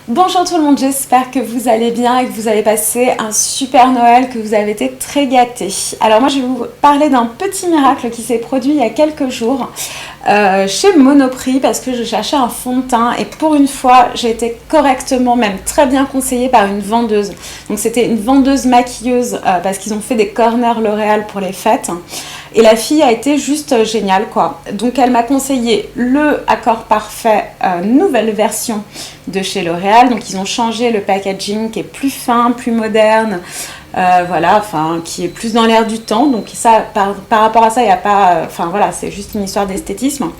Bonjour tout le monde, j'espère que vous allez bien et que vous avez passé un super Noël, que vous avez été très gâtés. Alors moi je vais vous parler d'un petit miracle qui s'est produit il y a quelques jours chez Monoprix parce que je cherchais un fond de teint et pour une fois j'ai été correctement, même très bien conseillée par une vendeuse. Donc c'était une vendeuse maquilleuse parce qu'ils ont fait des corners L'Oréal pour les fêtes. Et la fille a été juste géniale quoi. Donc elle m'a conseillé le Accord Parfait nouvelle version de chez L'Oréal. Donc ils ont changé le packaging qui est plus fin, plus moderne, voilà, enfin qui est plus dans l'air du temps. Donc ça, par rapport à ça, il n'y a pas, enfin voilà, c'est juste une histoire d'esthétisme.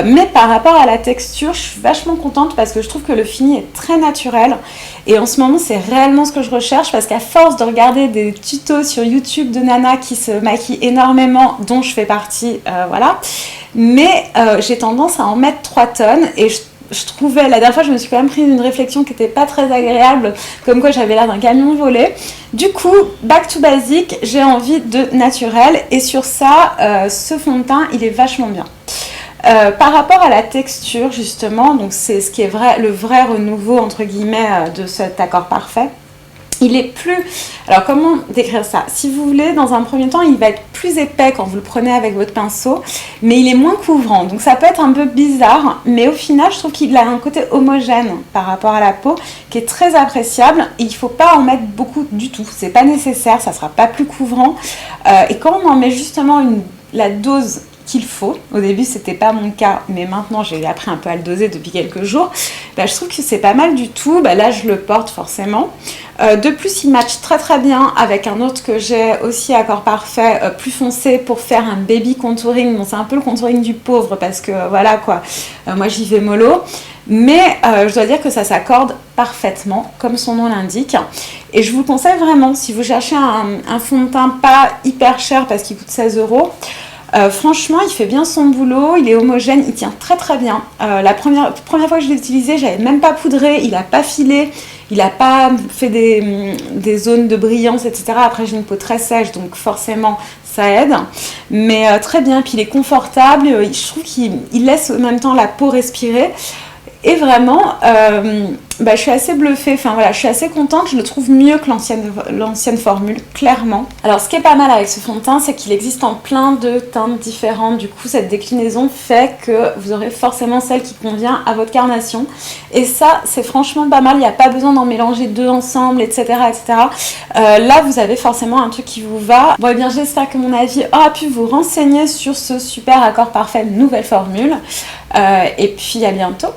Mais par rapport à la texture, je suis vachement contente parce que je trouve que le fini est très naturel et en ce moment c'est réellement ce que je recherche parce qu'à force de regarder des tutos sur YouTube de nanas qui se maquillent énormément, dont je fais partie, voilà, mais j'ai tendance à en mettre 3 tonnes et je trouvais, la dernière fois je me suis quand même pris une réflexion qui n'était pas très agréable, comme quoi j'avais l'air d'un camion volé. Du coup, back to basic, j'ai envie de naturel et sur ça, ce fond de teint il est vachement bien. Par rapport à la texture justement, donc c'est ce qui est vrai, le vrai renouveau entre guillemets de cet Accord Parfait. Il est plus... Alors comment décrire ça? Si vous voulez, dans un premier temps, il va être plus épais quand vous le prenez avec votre pinceau, mais il est moins couvrant. Donc ça peut être un peu bizarre, mais au final, je trouve qu'il a un côté homogène par rapport à la peau, qui est très appréciable. Et il ne faut pas en mettre beaucoup du tout. C'est pas nécessaire, ça ne sera pas plus couvrant. Et quand on en met justement la dose qu'il faut. Au début, c'était pas mon cas, mais maintenant j'ai appris un peu à le doser depuis quelques jours. Bah, je trouve que c'est pas mal du tout. Bah, là, je le porte forcément. De plus, il match très très bien avec un autre que j'ai aussi Accord Parfait, plus foncé pour faire un baby contouring. Bon, c'est un peu le contouring du pauvre parce que voilà quoi. Moi, j'y vais mollo. Mais je dois dire que ça s'accorde parfaitement, comme son nom l'indique. Et je vous le conseille vraiment, si vous cherchez un fond de teint pas hyper cher parce qu'il coûte 16 €. Franchement, il fait bien son boulot, il est homogène, il tient très très bien. La première fois que je l'ai utilisé, j'avais même pas poudré, il n'a pas filé, il n'a pas fait des zones de brillance, etc. Après, j'ai une peau très sèche, donc forcément, ça aide. Mais très bien, puis il est confortable, je trouve qu'il laisse en même temps la peau respirer. Et vraiment, je suis assez bluffée, enfin voilà, je suis assez contente, je le trouve mieux que l'ancienne formule, clairement. Alors ce qui est pas mal avec ce fond de teint, c'est qu'il existe en plein de teintes différentes, du coup cette déclinaison fait que vous aurez forcément celle qui convient à votre carnation. Et ça, c'est franchement pas mal, il n'y a pas besoin d'en mélanger deux ensemble, etc. etc. Là, vous avez forcément un truc qui vous va. Bon, et bien j'espère que mon avis aura pu vous renseigner sur ce super Accord Parfait nouvelle formule. Et puis à bientôt.